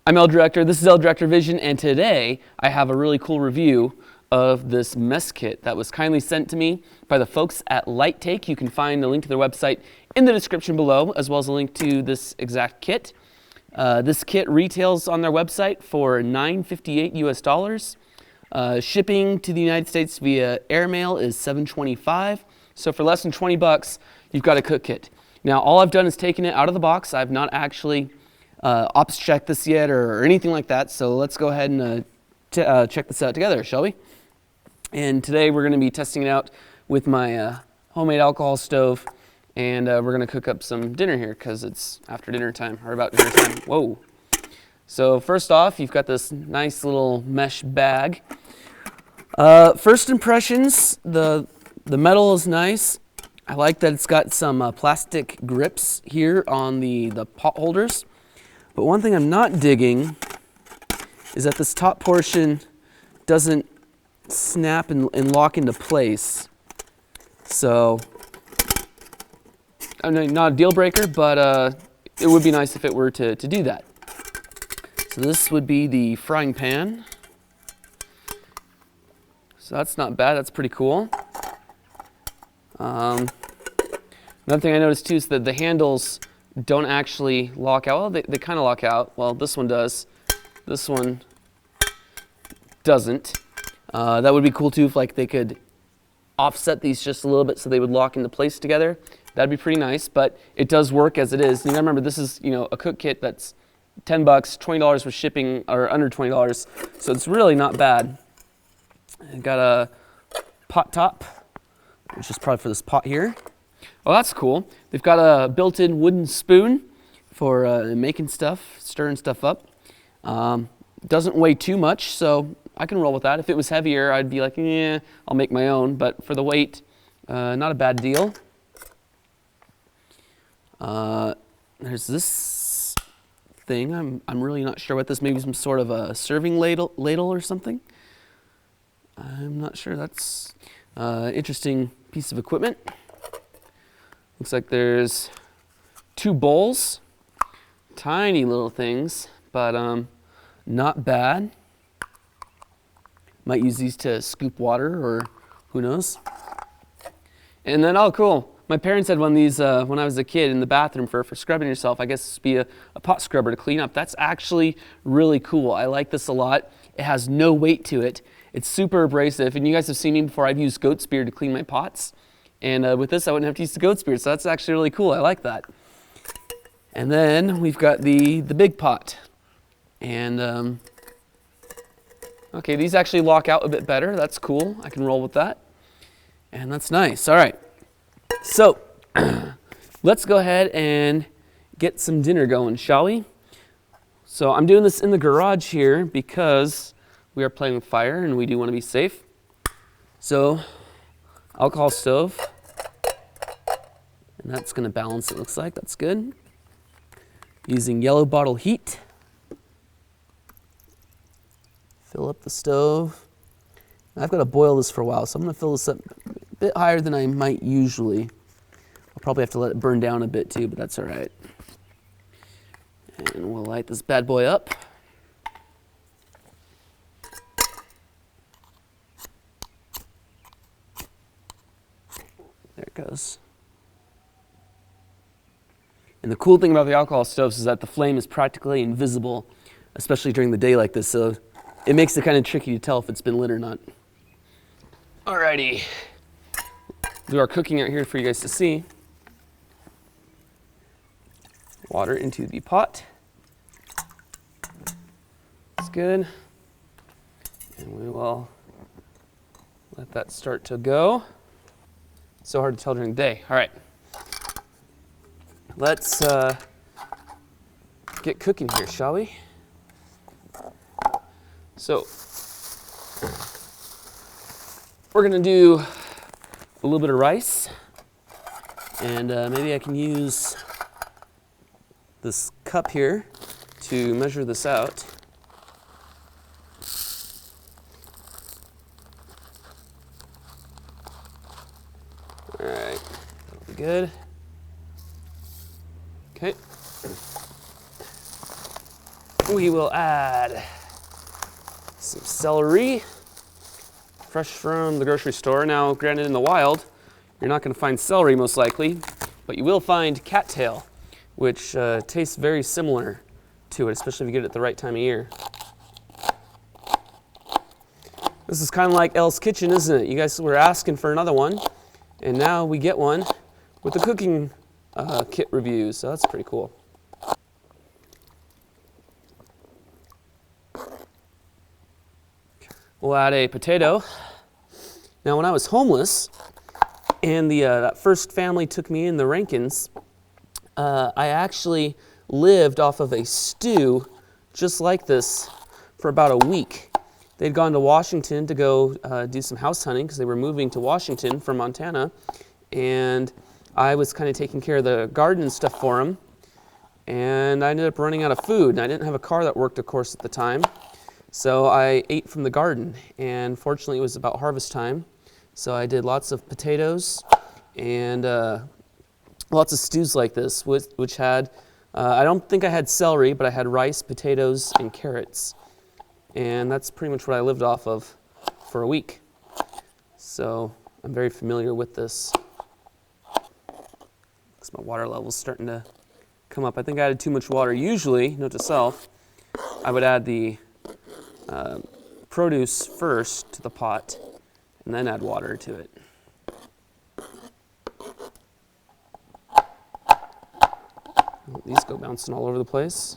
I'm L Director, this is L Director Vision, and today I have a really cool review of this mess kit that was kindly sent to me by the folks at Light Take. You can find the link to their website in the description below, as well as a link to this exact kit. This kit retails on their website for $9.58 US. Shipping to the United States via airmail is $7.25. So for less than 20 bucks, you've got a cook kit. Now, all I've done is taken it out of the box. I've not actually ops checked this yet or anything like that. So let's go ahead and check this out together, shall we? And today we're going to be testing it out with my homemade alcohol stove, and we're going to cook up some dinner here because it's after dinner time, or about dinner time. Whoa. So first off, you've got this nice little mesh bag. First impressions, the metal is nice. I like that it's got some plastic grips here on the pot holders. But one thing I'm not digging is that this top portion doesn't snap and lock into place. So, I mean, not a deal breaker, but it would be nice if it were to do that. So this would be the frying pan. So that's not bad, that's pretty cool. Another thing I noticed too is that the handles don't actually lock out. Well, they kind of lock out. Well, this one does. This one doesn't. That would be cool too if like they could offset these just a little bit so they would lock into place together. That'd be pretty nice, but it does work as it is. You gotta remember, this is, you know, a cook kit that's 10 bucks, $20 with shipping, or under $20, so it's really not bad. I've got a pot top, which is probably for this pot here. Oh, that's cool. They've got a built-in wooden spoon for making stuff, stirring stuff up. Doesn't weigh too much, so I can roll with that. If it was heavier, I'd be like, yeah, I'll make my own. But for the weight, not a bad deal. There's this thing. I'm really not sure what this. Maybe some sort of a serving ladle or something. I'm not sure. That's interesting piece of equipment. Looks like there's 2 bowls, tiny little things, but not bad. Might use these to scoop water, or who knows. And then, oh cool, my parents had one of these when I was a kid in the bathroom for scrubbing yourself. I guess this would be a pot scrubber to clean up. That's actually really cool. I like this a lot. It has no weight to it. It's super abrasive, and you guys have seen me before. I've used goat's beard to clean my pots. And with this, I wouldn't have to use the goat's beard, so that's actually really cool. I like that. And then we've got the big pot. And, okay, these actually lock out a bit better. That's cool. I can roll with that. And that's nice. All right. So, let's go ahead and get some dinner going, shall we? So I'm doing this in the garage here because we are playing with fire and we do want to be safe. So, alcohol stove, and that's going to balance, it looks like. That's good. Using yellow bottle heat. Fill up the stove. I've got to boil this for a while, so I'm going to fill this up a bit higher than I might usually. I'll probably have to let it burn down a bit too, but that's all right. And we'll light this bad boy up. There it goes. And the cool thing about the alcohol stoves is that the flame is practically invisible, especially during the day like this, so it makes it kind of tricky to tell if it's been lit or not. Alrighty. Do our cooking out here for you guys to see. Water into the pot. That's good. And we will let that start to go. So hard to tell during the day. All right, let's get cooking here, shall we? So we're gonna do a little bit of rice, and maybe I can use this cup here to measure this out. All right, that'll be good. Okay. we will add some celery, fresh from the grocery store. Now, granted, in the wild, you're not going to find celery most likely, but you will find cattail, which tastes very similar to it, especially if you get it at the right time of year. This is kind of like Elle's Kitchen, isn't it? You guys were asking for another one, and now we get one with the cooking kit review, so that's pretty cool. We'll add a potato. Now, when I was homeless, and that first family took me in, the Rankins, I actually lived off of a stew just like this for about a week. They'd gone to Washington to go do some house hunting because they were moving to Washington from Montana, and I was kind of taking care of the garden and stuff for them, and I ended up running out of food, and I didn't have a car that worked, of course, at the time, so I ate from the garden, and fortunately it was about harvest time, so I did lots of potatoes and lots of stews like this, which had, I don't think I had celery, but I had rice, potatoes, and carrots. And that's pretty much what I lived off of for a week. So I'm very familiar with this. Because my water level's starting to come up. I think I added too much water. Usually, note to self, I would add the produce first to the pot and then add water to it. These go bouncing all over the place.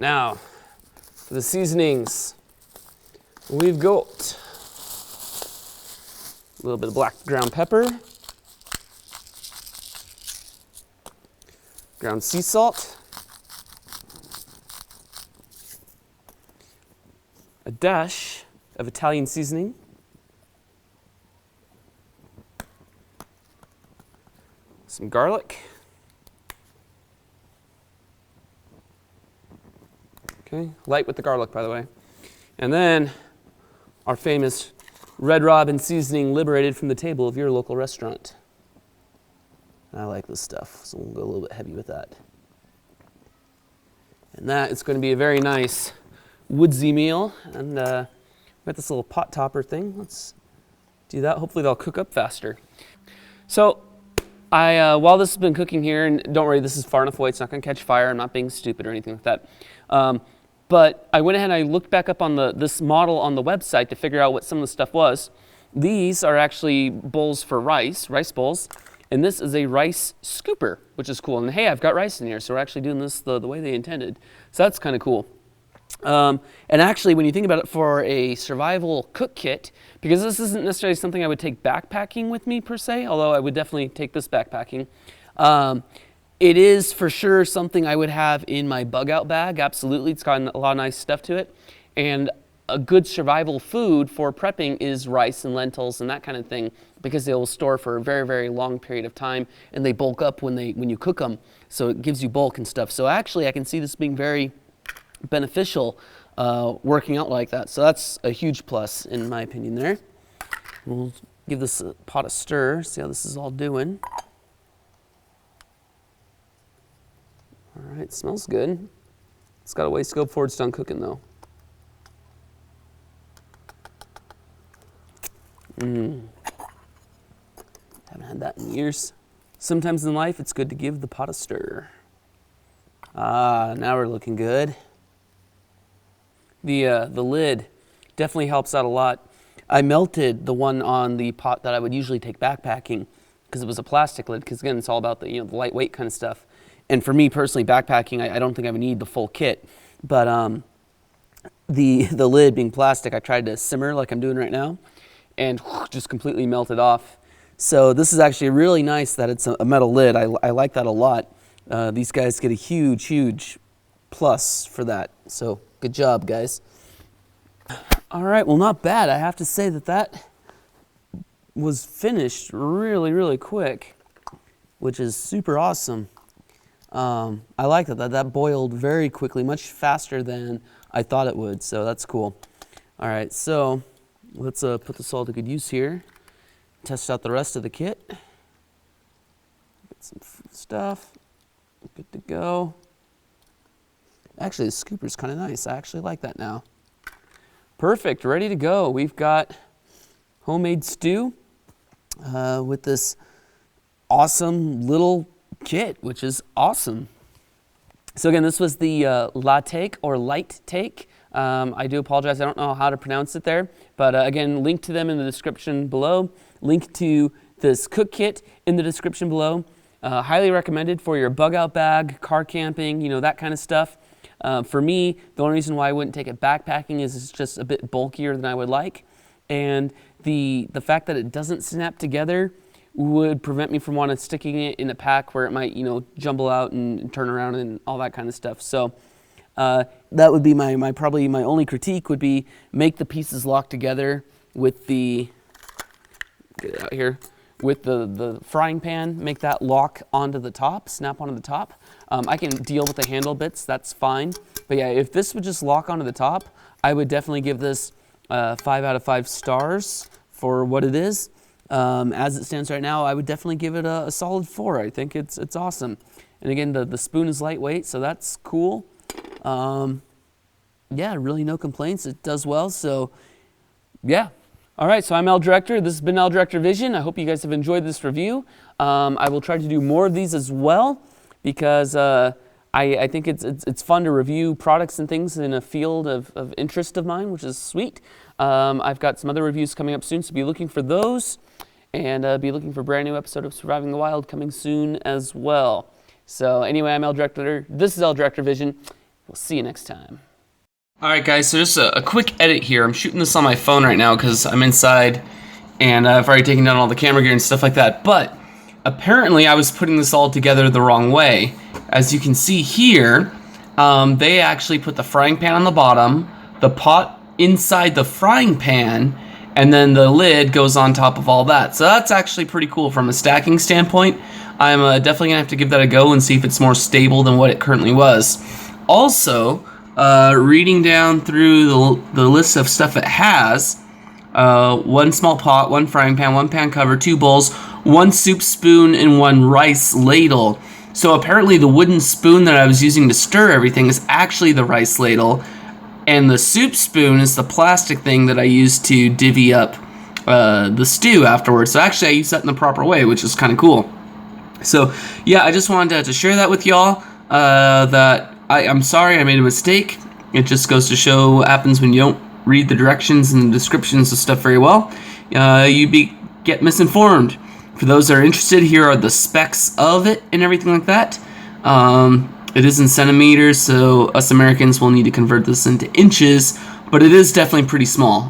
Now, for the seasonings, we've got a little bit of black ground pepper, ground sea salt, a dash of Italian seasoning, some garlic, okay, light with the garlic, by the way. And then our famous Red Robin seasoning, liberated from the table of your local restaurant. I like this stuff, so we'll go a little bit heavy with that. And that is going to be a very nice woodsy meal. And we got this little pot topper thing. Let's do that. Hopefully they'll cook up faster. So while this has been cooking here, and don't worry, this is far enough away, it's not going to catch fire. I'm not being stupid or anything like that. But I went ahead and I looked back up on this model on the website to figure out what some of the stuff was. These are actually bowls for rice bowls, and this is a rice scooper, which is cool. And hey, I've got rice in here, so we're actually doing this the way they intended. So that's kind of cool. And actually, when you think about it, for a survival cook kit, because this isn't necessarily something I would take backpacking with me per se, although I would definitely take this backpacking. It is for sure something I would have in my bug out bag, absolutely. It's got a lot of nice stuff to it. And a good survival food for prepping is rice and lentils and that kind of thing, because they will store for a very, very long period of time, and they bulk up when you cook them. So it gives you bulk and stuff. So actually, I can see this being very beneficial working out like that. So that's a huge plus in my opinion there. We'll give this a pot of stir, see how this is all doing. All right, smells good. It's got a ways to go before it's done cooking though. Haven't had that in years. Sometimes in life, it's good to give the pot a stir. Ah, now we're looking good. The lid definitely helps out a lot. I melted the one on the pot that I would usually take backpacking because it was a plastic lid, because again, it's all about the the lightweight kind of stuff. And for me personally, backpacking, I don't think I would need the full kit. But the lid being plastic, I tried to simmer like I'm doing right now, and just completely melted off. So this is actually really nice that it's a metal lid. I like that a lot. These guys get a huge, huge plus for that. So good job, guys. All right, well, not bad. I have to say that was finished really, really quick, which is super awesome. I like that boiled very quickly, much faster than I thought it would, so that's cool. All right, so let's put this all to good use here. Test out the rest of the kit. some stuff. Good to go. Actually, the scooper's kind of nice. I actually like that now. Perfect, ready to go. We've got homemade stew with this awesome little kit, which is awesome. So again, this was the La Take or Light Take. I do apologize, I don't know how to pronounce it there, but again, link to them in the description below. Link to this cook kit in the description below. Highly recommended for your bug out bag, car camping, you know, that kind of stuff. For me, the only reason why I wouldn't take it backpacking is it's just a bit bulkier than I would like. And the fact that it doesn't snap together would prevent me from wanting sticking it in a pack where it might, you know, jumble out and turn around and all that kind of stuff. So that would be probably my only critique would be make the pieces lock together with the, get it out here, with the frying pan, make that lock onto the top, snap onto the top. I can deal with the handle bits, that's fine. But yeah, if this would just lock onto the top, I would definitely give this 5 out of 5 stars for what it is. As it stands right now, I would definitely give it a solid 4. I think it's awesome. And again, the spoon is lightweight, so that's cool. Yeah, really no complaints. It does well, so yeah. All right, so I'm L Director. This has been L Director Vision. I hope you guys have enjoyed this review. I will try to do more of these as well because I think it's fun to review products and things in a field of interest of mine, which is sweet. I've got some other reviews coming up soon, so be looking for those. And be looking for a brand new episode of Surviving the Wild coming soon as well. So anyway, I'm L Director. This is L Director Vision. We'll see you next time. Alright guys, so just a quick edit here. I'm shooting this on my phone right now because I'm inside and I've already taken down all the camera gear and stuff like that. But apparently I was putting this all together the wrong way. As you can see here, they actually put the frying pan on the bottom, the pot inside the frying pan, and then the lid goes on top of all that. So that's actually pretty cool from a stacking standpoint. I'm definitely going to have to give that a go and see if it's more stable than what it currently was. Also, reading down through the list of stuff it has, 1 small pot, 1 frying pan, 1 pan cover, 2 bowls, 1 soup spoon, and 1 rice ladle. So apparently the wooden spoon that I was using to stir everything is actually the rice ladle, and the soup spoon is the plastic thing that I used to divvy up the stew afterwards. So actually I used that in the proper way, which is kind of cool. So yeah, I just wanted to share that with y'all, that I'm sorry I made a mistake. It just goes to show what happens when you don't read the directions and the descriptions of stuff very well. Get misinformed. For those that are interested, here are the specs of it and everything like that. It is in centimeters, so us Americans will need to convert this into inches, but it is definitely pretty small,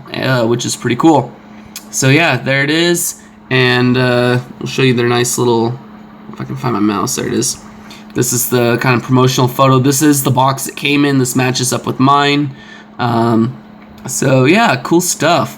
which is pretty cool. So yeah, there it is, and I'll show you their nice little, if I can find my mouse, there it is. This is the kind of promotional photo. This is the box it came in. This matches up with mine. So yeah, cool stuff.